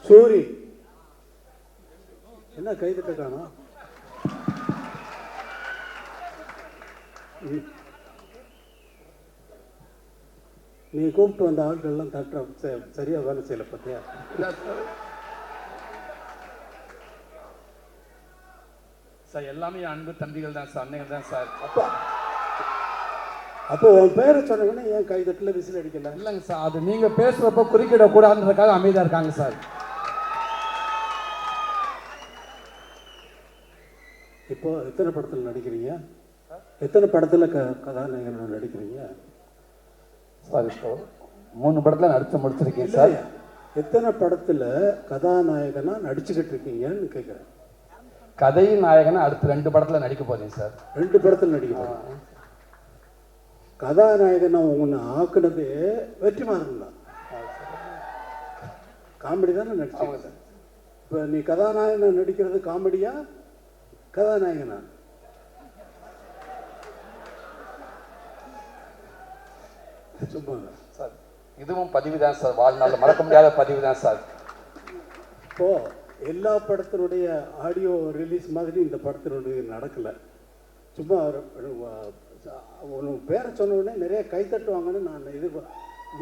சூரி என்ன கைதட்ட காணோம்? நீ கூப்பிட்டு வந்த ஆட்கள்லாம் தட்ட சரியா வேலை செய்யல பத்தியா? சார் எல்லாமே அன்பு தம்பிகள் தான் சார், அன்னைகள் தான் சார். அப்போ உன் பேரை சொன்னவொடனே ஏன் கைதட்டில் விசில் அடிக்கல? இல்லைங்க சார், அது நீங்கள் பேசுகிறப்போ குறுக்கிடக்கூடாதுன்றதுக்காக அமைதியாக இருக்காங்க சார். இப்போ எத்தனை படத்தில் நடிக்கிறீங்க? எத்தனை படத்தில் கதாநாயகன் நடிக்கிறீங்க? சார் இப்போ 3 படத்தில் நடித்து முடிச்சிருக்கேன் சார். எத்தனை படத்தில் கதாநாயகனாக நடிச்சுக்கிட்டு இருக்கீங்கன்னு கேட்குறேன். கதை நாயகனா அடுத்து 2 படத்தில் நடிக்க போறேன் சார். 2 படத்தில் நடிக்க போகிறேன். கதாநாயகனை உன்னை ஆக்குனது வெற்றிமாறன் தான். காமெடி தானே நடிச்சாங்க சார். இப்போ நீ கதாநாயகனை நடிக்கிறது காமெடியா கதாநாயகனா? சும்மா சார் இதுவும் பதிவு தான் சார், வாழ்நாளில் மறக்க முடியாத பதிவு தான் சார். இப்போ எல்லா படத்தினுடைய ஆடியோ ரிலீஸ் மாதிரி இந்த படத்தினுடைய நடக்கலை. சும்மா ஒன்று பேரை சொன்ன உடனே நிறைய கை தட்டுவாங்கன்னு நான்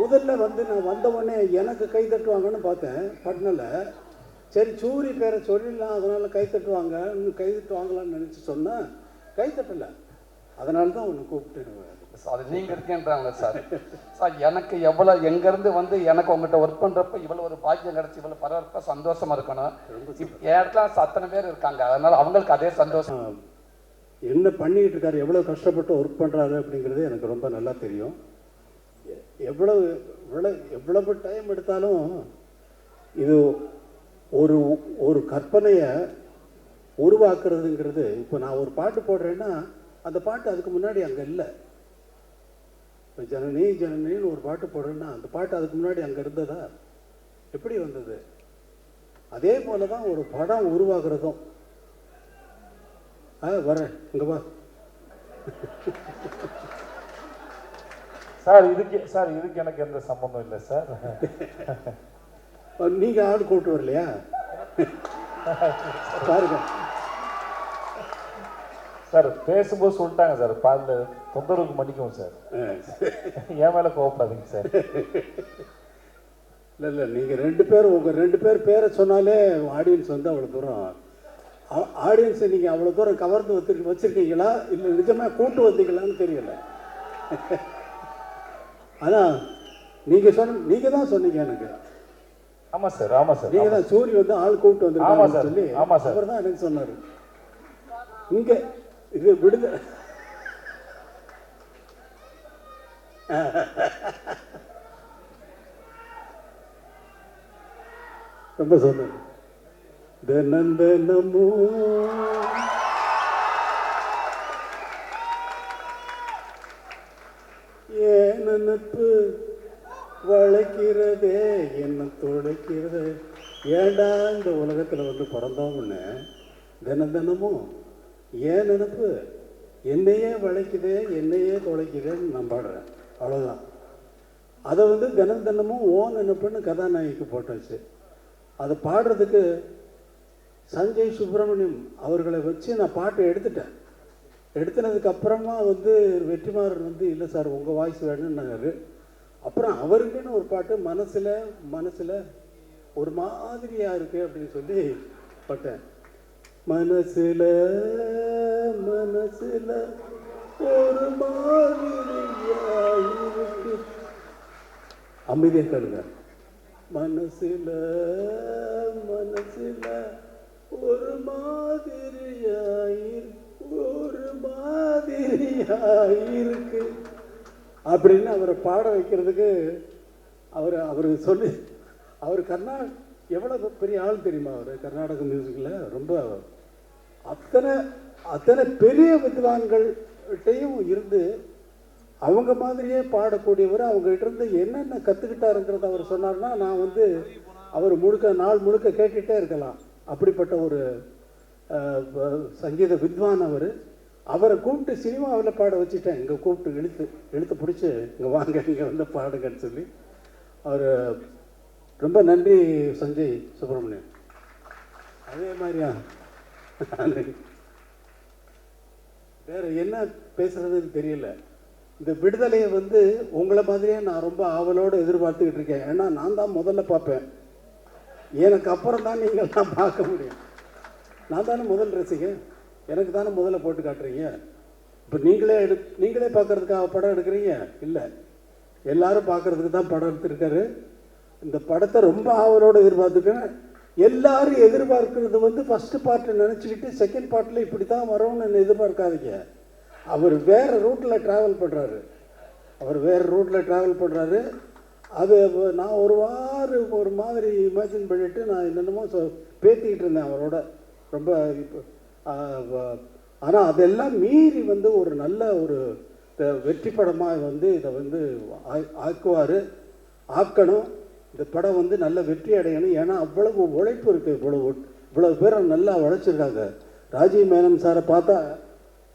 முதல்ல நான் வந்த உடனே எனக்கு கை தட்டுவாங்கன்னு பார்த்தேன் பட்னில். சரி சூரி பேரை சொல்லிடலாம், அதனால் கை தட்டுவாங்க, இன்னும் கை தட்டுவாங்களான்னு நினச்சி சொன்னேன். கை தட்டலை, அதனால தான் ஒன்று கூப்பிட்டு. அது நீங்கள் இருக்கேன்றாங்க சார். சார் எனக்கு எவ்வளோ எங்கேருந்து வந்து எனக்கு உங்கள்கிட்ட ஒர்க் பண்ணுறப்ப இவ்வளோ ஒரு பாக்கியம் கிடச்சி இவ்வளோ பரவாயில்ல சந்தோஷமாக இருக்கணும். என் இடத்துல அத்தனை பேர் இருக்காங்க, அதனால் அவங்களுக்கு அதே சந்தோஷம். என்ன பண்ணிக்கிட்டு இருக்காரு, எவ்வளோ கஷ்டப்பட்டு ஒர்க் பண்ணுறாரு அப்படிங்கிறது எனக்கு ரொம்ப நல்லா தெரியும். எவ்வளவு டைம் எடுத்தாலும் இது ஒரு கற்பனையை உருவாக்குறதுங்கிறது. இப்போ நான் ஒரு பாட்டு போடுறேன்னா அந்த பாட்டு அதுக்கு முன்னாடி அங்கே இல்லை. இப்போ ஜனனி ஜனனின்னு ஒரு பாட்டு போடுறேன்னா அந்த பாட்டு அதுக்கு முன்னாடி அங்கே இருந்ததா? எப்படி வந்தது? அதே போல தான் ஒரு படம் உருவாக்குறதும். வரேன் இங்கே வா சார். இதுக்கு எனக்கு எந்த சம்பந்தம் இல்லை சார். நீங்கள் ஆள் கூப்பிட்டு வரலையா? பாருங்க சார், பேசும்போது சொல்லிட்டாங்க சார், பாதில் தொந்தரவுக்கு மன்னிக்கவும் சார். என் மேலே கோவப்படாதீங்க சார். இல்லை நீங்கள் 2 பேர் உங்கள் 2 பேர் பேரை சொன்னாலே ஆடியன்ஸ் வந்து அவ்வளோ தூரம் ஆடியன்ஸை நீங்கள் அவ்வளோ தூரம் கவர்ந்து வச்சுருக்கீங்களா இல்லை நிஜமாக கூட்டு வந்தீங்களான்னு தெரியல. ஆனால் நீங்கள் தான் சொன்னீங்க எனக்கு. ஆமாம் சார், ஆமாம் சார். நீங்கள் தான் சூரிய வந்து ஆள் கூப்பிட்டு வந்துருக்காங்க சொல்லி. ஆமாம் சார், அவர் தான் எனக்கு சொன்னார். இங்கே இது விடுத ரொம்ப சொன்னார். தினந்தனமோ ஏன் நினைப்பு வளைக்கிறதே என்ன துளைக்கிறது. ஏண்டா இந்த உலகத்தில் வந்து பிறந்தோம்னு தினமும் ஏன் நினைப்பு என்னையே வளைக்குதே என்னையே துளைக்குதேன்னு நான் பாடுறேன். அவ்வளோதான். அதை வந்து தினமும் ஓன் நினைப்புன்னு கதாநாயகிக்கு போட்டாச்சு. அதை பாடுறதுக்கு சஞ்சய் சுப்பிரமணியம் அவர்களை வச்சு நான் பாட்டை எடுத்துட்டேன். எடுத்துனதுக்கு அப்புறமா வந்து வெற்றிமாறன் வந்து இல்லை சார் உங்கள் வாய்ஸ் வேணும்னாரு. அப்புறம் அவருக்குன்னு ஒரு பாட்டு மனசில் ஒரு மாதிரியாக இருக்குது அப்படின்னு சொல்லி பாட்டேன். மனசில் ஒரு மாதிரியாக இருக்கு. அமைதியாக கேளுங்க. மனசில் ஒரு மாதிரியாயிருக்கு அப்படின்னு அவரை பாட வைக்கிறதுக்கு அவர் சொல்லி அவர் எவ்வளோ பெரிய ஆள் தெரியுமா? அவர் கர்நாடக மியூசிக்கில் ரொம்ப அத்தனை பெரிய வித்வான்கள்கிட்டையும் இருந்து அவங்க மாதிரியே பாடக்கூடியவர். அவங்ககிட்ட இருந்து என்னென்ன கற்றுக்கிட்டாருங்கிறத அவர் சொன்னார்னா நான் வந்து அவர் நாள் முழுக்க கேட்டுகிட்டே இருக்கலாம். அப்படிப்பட்ட ஒரு சங்கீத வித்வான் அவர். அவரை கூப்பிட்டு சினிமாவில் பாட வச்சுட்டேன். இங்கே கூப்பிட்டு இழுத்து பிடிச்சி இங்கே வாங்க இங்கே வந்து பாடுங்கன்னு சொல்லி அவர் ரொம்ப நன்றி சஞ்சய் சுப்பிரமணியன். அதே மாதிரியா வேற என்ன பேசுறதுன்னு தெரியல. இந்த விடுதலையை வந்து உங்களை மாதிரியே நான் ரொம்ப ஆவலோடு எதிர்பார்த்துக்கிட்டு இருக்கேன். ஏன்னா நான் தான் முதல்ல பார்ப்பேன். எனக்கு அப்புறம் தான் நீங்கள்லாம் பார்க்க முடியும். நான் தானே முதல் ரசிகன், எனக்கு தானே முதல்ல போட்டு காட்டுறீங்க. இப்போ நீங்களே பார்க்கறதுக்காக படம் எடுக்கிறீங்க இல்லை, எல்லாரும் பார்க்கறதுக்கு தான் படம் எடுத்துருக்காரு. இந்த படத்தை ரொம்ப ஆவலோடு எதிர்பார்த்துருக்கேன். எல்லாரும் எதிர்பார்க்கறது வந்து ஃபஸ்ட்டு பார்ட்டை நினச்சிக்கிட்டு செகண்ட் பார்ட்டில் இப்படி தான் வரும்னு எதிர்பார்க்காதீங்க. அவர் வேறு ரூட்டில் ட்ராவல் பண்ணுறாரு. அது நான் ஒரு மாதிரி இமேஜின் பண்ணிவிட்டு நான் என்னென்னமோ பேத்திக்கிட்டு இருந்தேன் அவரோட ரொம்ப. இப்போ ஆனால் அதெல்லாம் மீறி வந்து ஒரு நல்ல ஒரு வெற்றி படமாக வந்து இதை வந்து ஆக்கணும். இந்த படம் வந்து நல்ல வெற்றி அடையணும். ஏன்னா அவ்வளவு உழைப்பு இருக்குது. இவ்வளவு பேரும் நல்லா உழைச்சிருக்காங்க. ராஜீவ் மேனன் சாரை பார்த்தா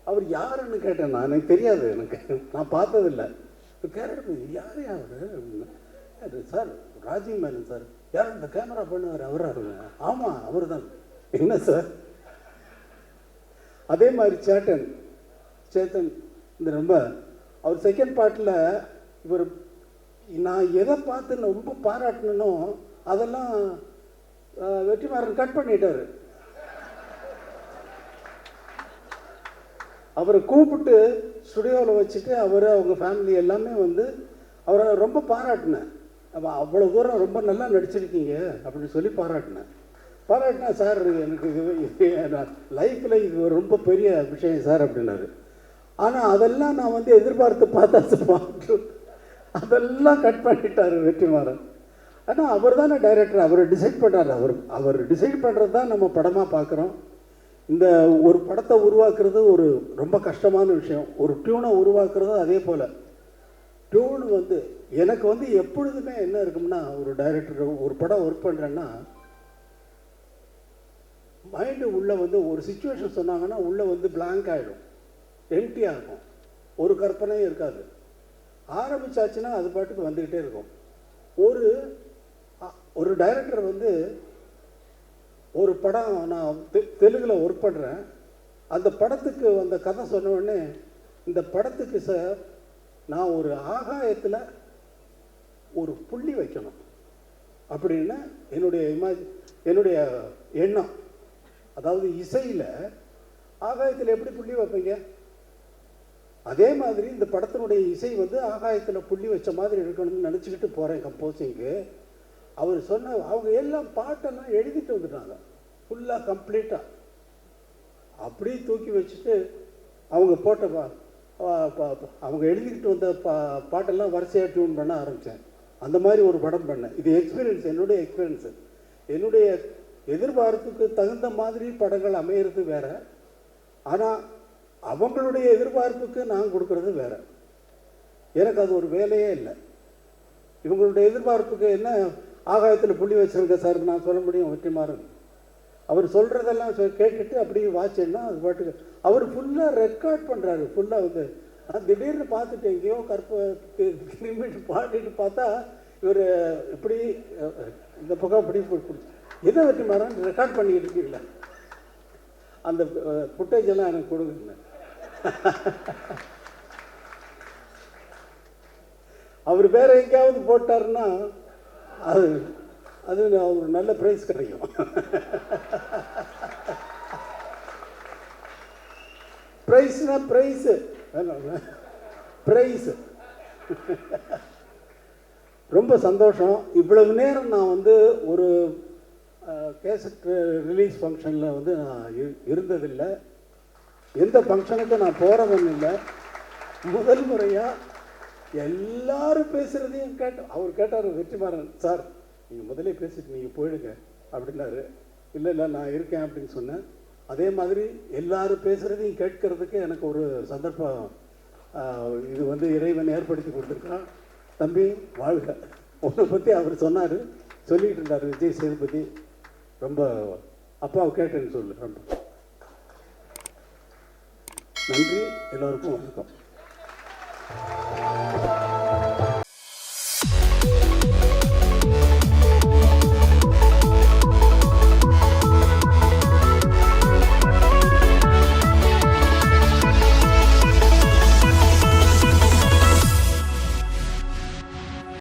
அவர் யாருன்னு கேட்டேன். எனக்கு தெரியாது, நான் பார்த்ததில்லை. கேரக்டர் யார் அவர் சார்? ராஜீவ் மேனன் சார். யார் இந்த கேமரா பண்ணுவார்? அவராருங்க. ஆமாம் அவர் தான். என்ன சார்? அதே மாதிரி சேத்தன் இந்த ரொம்ப அவர் செகண்ட் பார்ட்டில் இவர் நான் எதை பார்த்து ரொம்ப பாராட்டணும் அதெல்லாம் வெற்றிமாறன் கட் பண்ணிட்டாரு. அவரை கூப்பிட்டு ஸ்டுடியோவில் வச்சுட்டு அவங்க ஃபேமிலி எல்லாமே வந்து அவரை ரொம்ப பாராட்டினேன். அவ்வளோ தூரம் ரொம்ப நல்லா நடிச்சிருக்கீங்க அப்படின்னு சொல்லி பாராட்டினேன். சார் எனக்கு லைஃப்பில் இது ரொம்ப பெரிய விஷயம் சார் அப்படின்னாரு. ஆனால் அதெல்லாம் நான் வந்து எதிர்பார்த்து பார்த்தா அதெல்லாம் கட் பண்ணிட்டார் வெற்றிமாறன். ஆனால் அவர் தானே டைரக்டர், அவர் டிசைட் பண்ணுறாரு. அவர் டிசைட் பண்ணுறது தான் நம்ம படமாக பார்க்குறோம். இந்த ஒரு படத்தை உருவாக்குறது ஒரு ரொம்ப கஷ்டமான விஷயம். ஒரு டியூனை உருவாக்குறது அதே போல். டியூன் வந்து எனக்கு வந்து எப்பொழுதுமே என்ன இருக்கும்னா, ஒரு டைரக்டர் ஒரு படம் ஒர்க் பண்ணுறேன்னா மைண்டு உள்ளே வந்து ஒரு சிச்சுவேஷன் சொன்னாங்கன்னா உள்ளே வந்து பிளாங்க் ஆகிடும், எம்டியாக இருக்கும், ஒரு கற்பனையும் இருக்காது. ஆரம்பித்தாச்சுன்னா அது பாட்டுக்கு வந்துக்கிட்டே இருக்கும். ஒரு டைரக்டர் வந்து ஒரு படம் நான் தெலுங்கில் ஒர்க் பண்ணுறேன். அந்த படத்துக்கு அந்த கதை சொன்ன உடனே இந்த படத்துக்கு சார் நான் ஒரு ஆகாயத்தில் ஒரு புள்ளி வைக்கணும் அப்படின்னு என்னுடைய எண்ணம். அதாவது இசையில் ஆகாயத்தில் எப்படி புள்ளி வைப்பீங்க? அதே மாதிரி இந்த படத்தினுடைய இசை வந்து ஆகாயத்தில் புள்ளி வச்ச மாதிரி இருக்கணும்னு நினச்சிக்கிட்டு போகிறேன் கம்போசிங்கு. அவர் சொன்ன அவங்க எல்லாம் பாட்டெல்லாம் எழுதிட்டு வந்துட்டாங்க ஃபுல்லாக கம்ப்ளீட்டாக. அப்படியே தூக்கி வச்சுட்டு அவங்க போட்ட அவங்க எழுதிக்கிட்டு வந்த பாட்டெல்லாம் வரிசையாக டியூன் பண்ண ஆரம்பித்தேன். அந்த மாதிரி ஒரு படம் பண்ணேன். இது எக்ஸ்பீரியன்ஸ், என்னுடைய எக்ஸ்பீரியன்ஸு. என்னுடைய எதிர்பார்ப்புக்கு தகுந்த மாதிரி படங்கள் அமையிறது வேற, ஆனால் அவங்களுடைய எதிர்பார்ப்புக்கு நான் கொடுக்கறது வேற. எனக்கு அது ஒரு வேலையே இல்லை. இவங்களுடைய எதிர்பார்ப்புக்கு என்ன ஆகாயத்தில் புள்ளி வச்சிருக்க சார் நான் சொல்ல முடியும் வெற்றிமாறன். அவர் சொல்கிறதெல்லாம் கேட்டுட்டு அப்படியே வாட்சேன்னா அது பாட்டுக்கு அவர் ஃபுல்லாக ரெக்கார்ட் பண்ணுறாரு. ஃபுல்லாக வந்து நான் திடீர்னு பார்த்துட்டு எங்கேயோ திரும்பிட்டு பாடிட்டு பார்த்தா இவர் இப்படி இந்த பக்கம் இப்படி எதை வெற்றிமாறன் ரெக்கார்ட் பண்ணிக்கிட்டு இருக்கீங்களா? அந்த ஃபுட்டேஜ் எல்லாம் எனக்கு கொடுங்க. அவர் வேற எங்கேயாவது போட்டாருன்னா அது ஒரு நல்ல பிரைஸ் கிடைக்கும். பிரைஸ்னா பிரைஸ் ரொம்ப சந்தோஷம். இவ்வளவு நேரம் நான் வந்து ஒரு கேசட் ரிலீஸ் ஃபங்க்ஷனில் வந்து நான் இருந்ததில்லை. எந்த ஃபங்க்ஷனுக்கும் நான் போகிறவன் இல்லை. முதல் முறையாக எல்லாரும் பேசுகிறதையும் அவர் கேட்டார் வெற்றிமாறன் சார் நீங்கள் முதலே பேசிட்டு நீங்கள் போயிடுங்க அப்படின்னாரு. இல்லை நான் இருக்கேன் அப்படின்னு சொன்னேன். அதே மாதிரி எல்லாரும் பேசுகிறதையும் கேட்கறதுக்கு எனக்கு ஒரு சந்தர்ப்பம் இது வந்து இறைவன் ஏற்படுத்தி கொடுத்துருக்கான். தம்பி வாழ்க. உன்னை பற்றி அவர் சொல்லிகிட்டு இருந்தார் விஜய் சேதுபதி. ரொம்ப அப்பாவை கேட்டேன்னு சொல்லு. ரொம்ப நன்றி. எல்லோருக்கும் வணக்கம்.